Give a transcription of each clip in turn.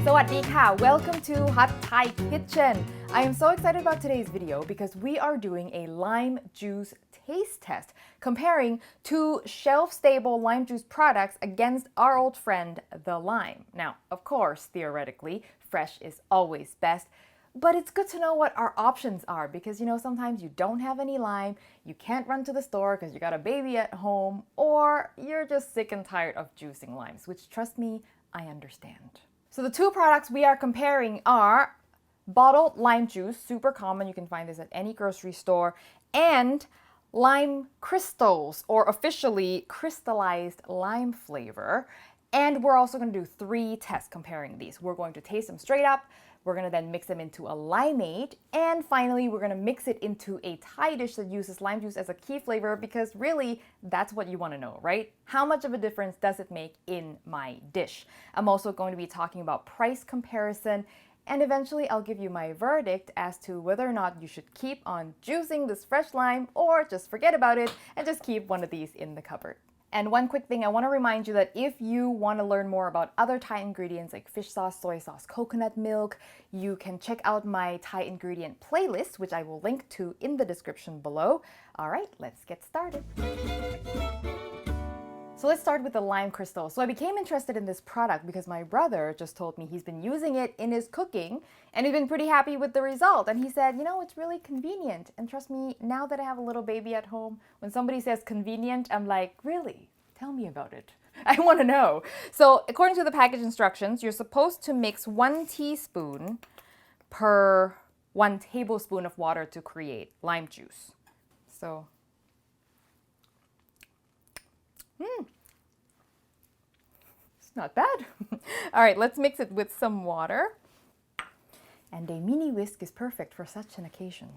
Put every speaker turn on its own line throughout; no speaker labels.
สวัสดีค่ะ Welcome to Hot Thai Kitchen. I am so excited about today's video because we are doing a lime juice taste test, comparing two shelf-stable lime juice products against our old friend, the lime. Now, of course, theoretically, fresh is always best, but it's good to know what our options are because, sometimes you don't have any lime, you can't run to the store because you got a baby at home, or you're just sick and tired of juicing limes, which, trust me, I understand. So the two products we are comparing are bottled lime juice, super common, you can find this at any grocery store, and lime crystals, or officially crystallized lime flavor. And we're also going to do 3 tests comparing these. We're going to taste them straight up, we're going to then mix them into a limeade, and finally we're going to mix it into a Thai dish that uses lime juice as a key flavor because really that's what you want to know, right? How much of a difference does it make in my dish? I'm also going to be talking about price comparison, and eventually I'll give you my verdict as to whether or not you should keep on juicing this fresh lime or just forget about it and just keep one of these in the cupboard. And one quick thing, I want to remind you that if you want to learn more about other Thai ingredients like fish sauce, soy sauce, coconut milk, you can check out my Thai ingredient playlist, which I will link to in the description below. All right, let's get started. So let's start with the lime crystal. So I became interested in this product because my brother just told me he's been using it in his cooking and he's been pretty happy with the result. And he said, it's really convenient. And trust me, now that I have a little baby at home, when somebody says convenient, I'm like, really? Tell me about it. I want to know. So according to the package instructions, you're supposed to mix 1 teaspoon per 1 tablespoon of water to create lime juice. So it's not bad. All right, let's mix it with some water. And a mini whisk is perfect for such an occasion.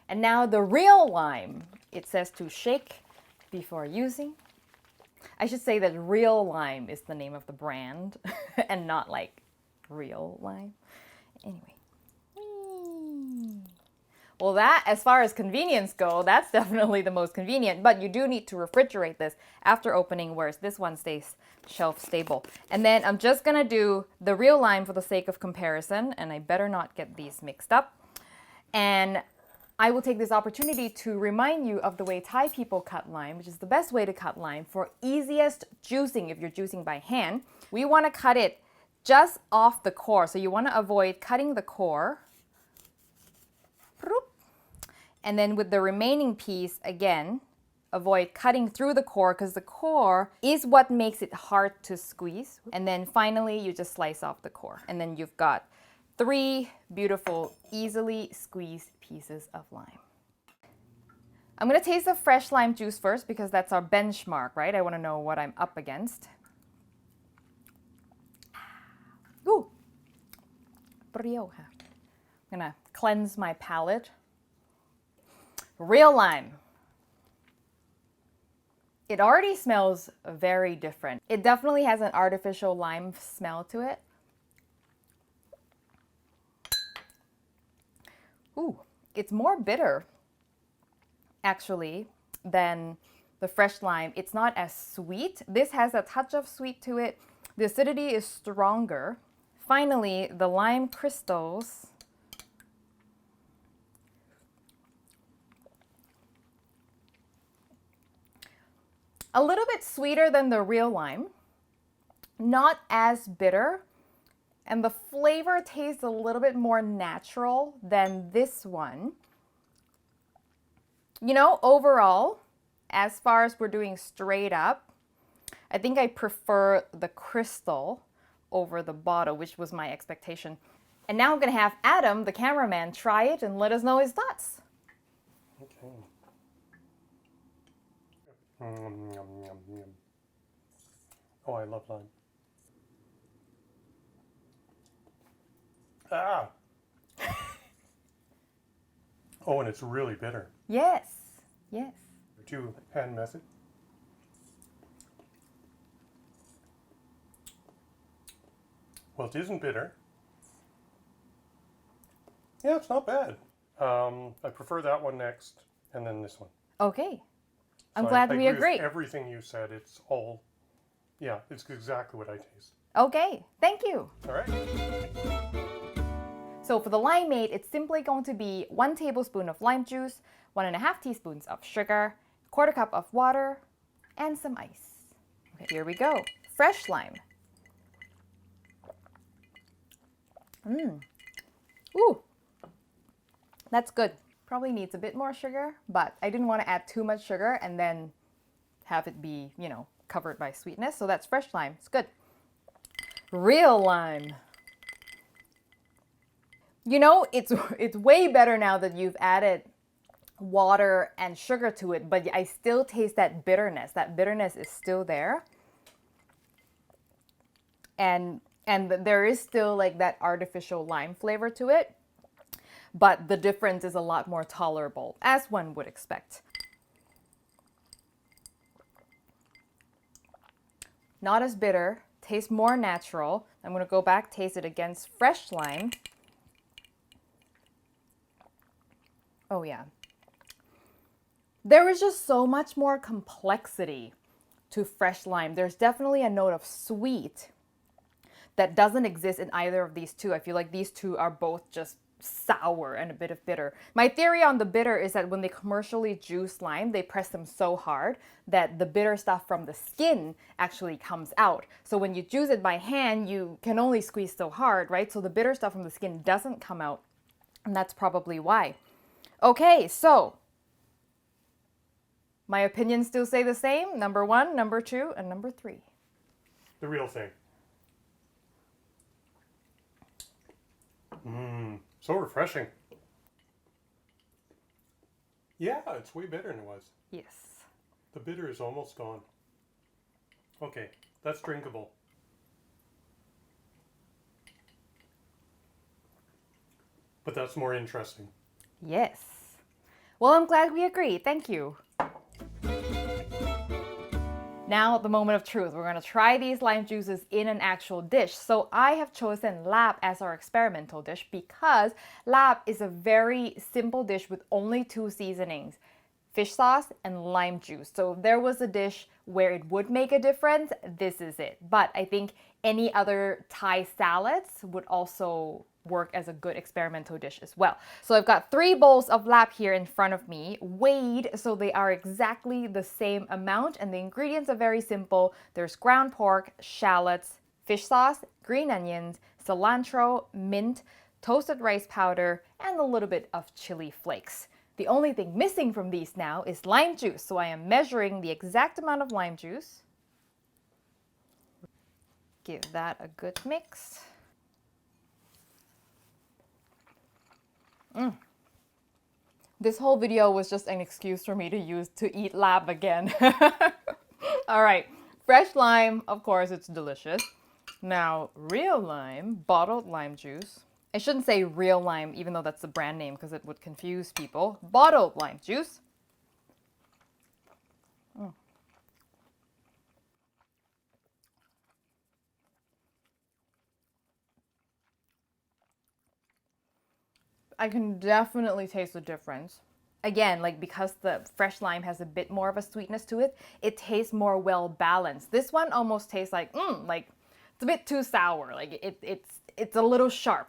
And now the real lime. It says to shake before using. I should say that real lime is the name of the brand and not like real lime. Anyway. Well, that, as far as convenience go, that's definitely the most convenient, but you do need to refrigerate this after opening, whereas this one stays shelf stable. And then I'm just gonna do the real lime for the sake of comparison, and I better not get these mixed up. And I will take this opportunity to remind you of the way Thai people cut lime, which is the best way to cut lime for easiest juicing if you're juicing by hand. We wanna cut it just off the core, so you wanna avoid cutting the core. And then with the remaining piece, again, avoid cutting through the core because the core is what makes it hard to squeeze. And then finally, you just slice off the core. And then you've got 3 beautiful, easily squeezed pieces of lime. I'm going to taste the fresh lime juice first because that's our benchmark, right? I want to know what I'm up against. Ooh, เปรี้ยวค่ะ. I'm going to cleanse my palate. Real lime. It already smells very different. It definitely has an artificial lime smell to it. Ooh, it's more bitter, actually, than the fresh lime. It's not as sweet. This has a touch of sweet to it. The acidity is stronger. Finally, the lime crystals. A little bit sweeter than the real lime, not as bitter, and the flavor tastes a little bit more natural than this one. Overall, as far as we're doing straight up, I think I prefer the crystal over the bottle, which was my expectation. And now I'm gonna have Adam, the cameraman, try it and let us know his thoughts.
Okay. Oh, I love lime. Ah! Oh, and it's really bitter.
Yes, yes.
Two-hand method. Well, it isn't bitter. Yeah, it's not bad. I prefer that one next, and then this one.
Okay. I'm
So
glad
I
we
agree
agree.
with everything you said. It's all, yeah, it's exactly what I taste.
Okay, thank you.
All right.
So for the limeade, it's simply going to be 1 tablespoon of lime juice, 1.5 teaspoons of sugar, 1/4 cup of water, and some ice. Okay, here we go. Fresh lime. Ooh, that's good. Probably needs a bit more sugar, but I didn't want to add too much sugar and then have it be, covered by sweetness. So that's fresh lime. It's good. Real lime. It's way better now that you've added water and sugar to it, but I still taste that bitterness. That bitterness is still there. And there is still like that artificial lime flavor to it, but the difference is a lot more tolerable, as one would expect. Not as bitter, tastes more natural. I'm going to go back, taste it against fresh lime. Oh yeah. There is just so much more complexity to fresh lime. There's definitely a note of sweet that doesn't exist in either of these two. I feel like these two are both just sour and a bit of bitter. My theory on the bitter is that when they commercially juice lime, they press them so hard that the bitter stuff from the skin actually comes out. So when you juice it by hand, you can only squeeze so hard, right? So the bitter stuff from the skin doesn't come out, and that's probably why. Okay, so my opinions still stay the same. Number 1, number 2, and number 3.
The real thing. So refreshing. Yeah, it's way better than it was.
Yes.
The bitter is almost gone. Okay, that's drinkable. But that's more interesting.
Yes. Well, I'm glad we agree. Thank you. Now, the moment of truth. We're going to try these lime juices in an actual dish. So I have chosen lap as our experimental dish because lap is a very simple dish with only 2 seasonings: fish sauce and lime juice. So if there was a dish where it would make a difference, this is it. But I think any other Thai salads would also work as a good experimental dish as well. So I've got 3 bowls of lap here in front of me, weighed so they are exactly the same amount, and the ingredients are very simple. There's ground pork, shallots, fish sauce, green onions, cilantro, mint, toasted rice powder, and a little bit of chili flakes. The only thing missing from these now is lime juice, so I am measuring the exact amount of lime juice. Give that a good mix. This whole video was just an excuse for me to eat lab again. All right, fresh lime, of course, it's delicious. Now, real lime, bottled lime juice. I shouldn't say real lime, even though that's the brand name, because it would confuse people. Bottled lime juice. I can definitely taste the difference. Again, like because the fresh lime has a bit more of a sweetness to it, it tastes more well balanced. This one almost tastes like it's a bit too sour. Like it's a little sharp.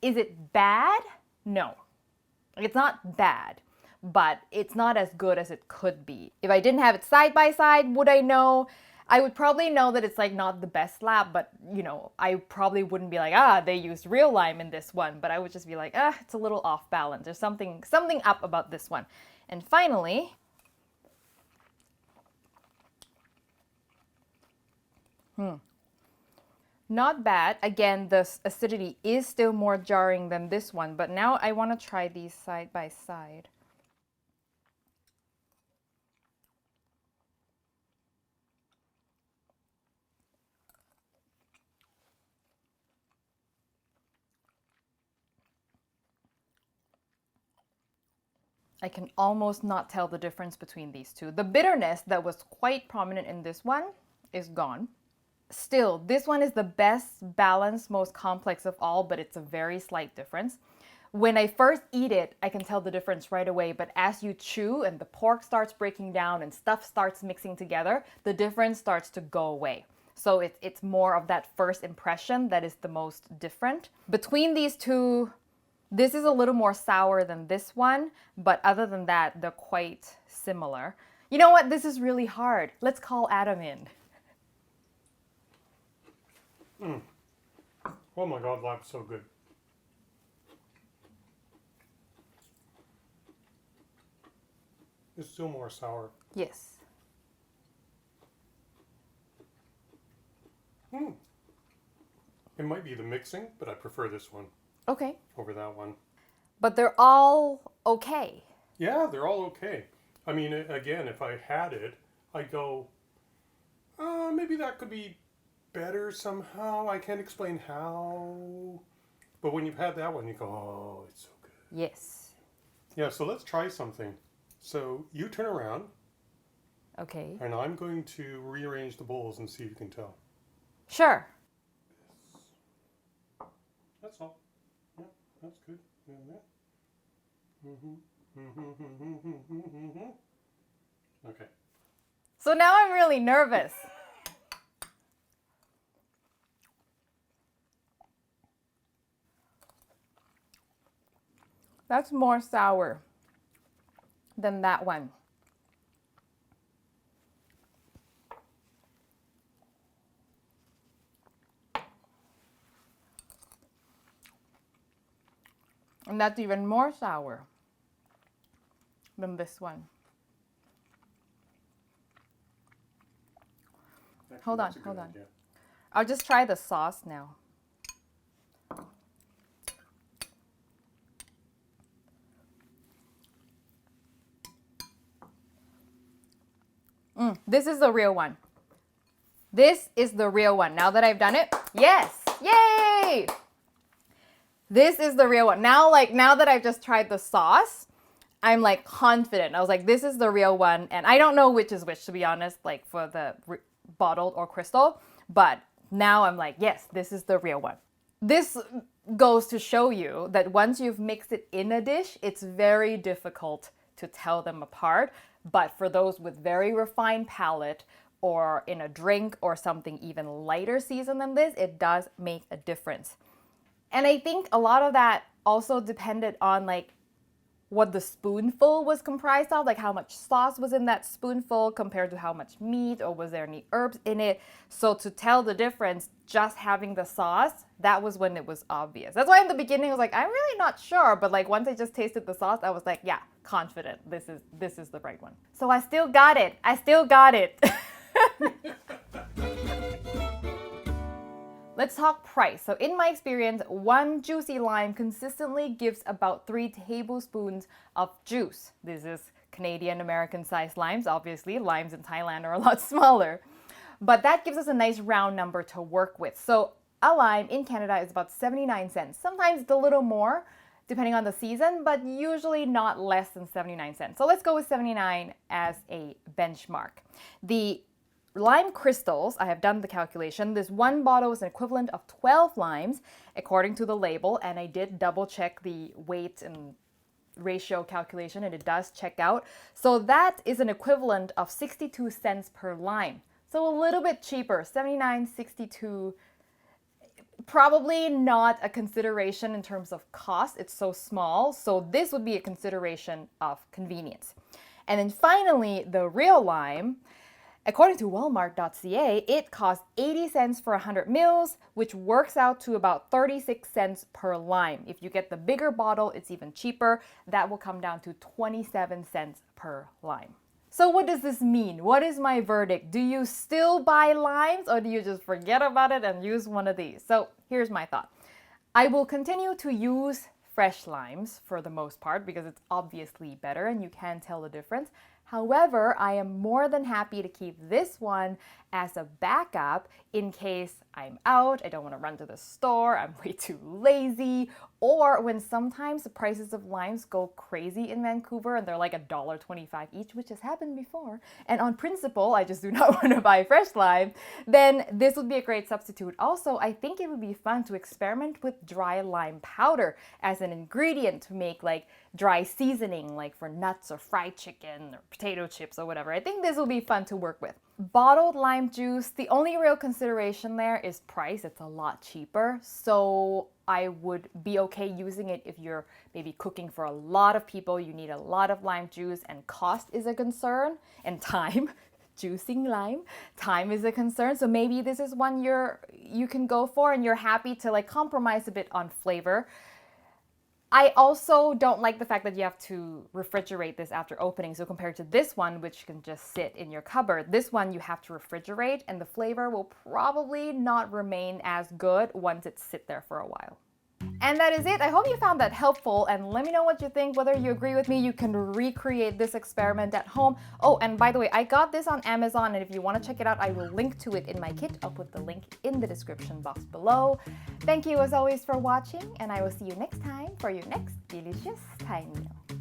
Is it bad? No. Like it's not bad, but it's not as good as it could be. If I didn't have it side by side, would I know? I would probably know that it's like not the best lab, but I probably wouldn't be like, they used real lime in this one, but I would just be like, it's a little off balance. There's something up about this one. And finally, not bad. Again, the acidity is still more jarring than this one, but now I want to try these side by side. I can almost not tell the difference between these two. The bitterness that was quite prominent in this one is gone. Still, this one is the best balanced, most complex of all, but it's a very slight difference. When I first eat it, I can tell the difference right away, but as you chew and the pork starts breaking down and stuff starts mixing together, the difference starts to go away. So it's more of that first impression that is the most different. Between these two, this is a little more sour than this one, but other than that, they're quite similar. You know what? This is really hard. Let's call Adam in.
Oh my God, lime's so good. It's still more sour.
Yes.
It might be the mixing, but I prefer this one
Okay.
over that one.
But they're all okay.
Yeah, they're all okay. I mean, again, if I had it, I'd go, maybe that could be better somehow. I can't explain how. But when you've had that one, you go, oh, it's so good.
Yes.
Yeah, so let's try something. So you turn around,
Okay.
and I'm going to rearrange the bowls and see if you can tell.
Sure.
That's all. Yeah, that's good. Okay.
So now I'm really nervous. That's more sour than that one. And that's even more sour than this one.
Actually,
Hold on,
that's a good
hold on.
idea.
I'll just try the sauce now. This is the real one. This is the real one. Now that I've done it, yes, yay! This is the real one. Now that I've just tried the sauce, I'm like confident. I was like, this is the real one. And I don't know which is which, to be honest, like for the bottled or crystal. But now I'm like, yes, this is the real one. This goes to show you that once you've mixed it in a dish, it's very difficult to tell them apart. But for those with very refined palate or in a drink or something even lighter seasoned than this, it does make a difference. And I think a lot of that also depended on like what the spoonful was comprised of, like how much sauce was in that spoonful compared to how much meat, or was there any herbs in it. So to tell the difference, just having the sauce, that was when it was obvious. That's why in the beginning I was like, I'm really not sure. But like once I just tasted the sauce, I was like, yeah, confident. This is the right one. So I still got it. I still got it. Let's talk price. So in my experience, one juicy lime consistently gives about 3 tablespoons of juice. This is Canadian American sized limes. Obviously, limes in Thailand are a lot smaller. But that gives us a nice round number to work with. So a lime in Canada is about 79 cents. Sometimes it's a little more depending on the season, but usually not less than 79 cents. So let's go with 79 as a benchmark. The lime crystals, I have done the calculation. This one bottle is an equivalent of 12 limes according to the label, and I did double check the weight and ratio calculation, and it does check out. So that is an equivalent of 62 cents per lime. So a little bit cheaper, 79, 62. Probably not a consideration in terms of cost. It's so small. So this would be a consideration of convenience. And then finally, the real lime. According to Walmart.ca, it costs 80 cents for 100 mils, which works out to about 36 cents per lime. If you get the bigger bottle, it's even cheaper. That will come down to 27 cents per lime. So what does this mean? What is my verdict? Do you still buy limes, or do you just forget about it and use one of these? So here's my thought. I will continue to use fresh limes for the most part because it's obviously better and you can tell the difference. However, I am more than happy to keep this one as a backup in case I'm out, I don't want to run to the store, I'm way too lazy, or when sometimes the prices of limes go crazy in Vancouver and they're like $1.25 each, which has happened before, and on principle, I just do not want to buy fresh lime, then this would be a great substitute. Also, I think it would be fun to experiment with dry lime powder as an ingredient to make like dry seasoning, like for nuts or fried chicken or potato chips or whatever. I think this will be fun to work with. Bottled lime juice, the only real consideration there is price. It's a lot cheaper. So I would be okay using it if you're maybe cooking for a lot of people, you need a lot of lime juice, and cost is a concern, and time. Juicing lime, time is a concern. So maybe this is one you can go for and you're happy to like compromise a bit on flavor. I also don't like the fact that you have to refrigerate this after opening. So compared to this one, which can just sit in your cupboard, this one you have to refrigerate and the flavor will probably not remain as good once it sits there for a while. And that is it. I hope you found that helpful and let me know what you think. Whether you agree with me, you can recreate this experiment at home. Oh, and by the way, I got this on Amazon and if you want to check it out, I will link to it in my kit. I'll put the link in the description box below. Thank you as always for watching and I will see you next time for your next delicious Thai meal.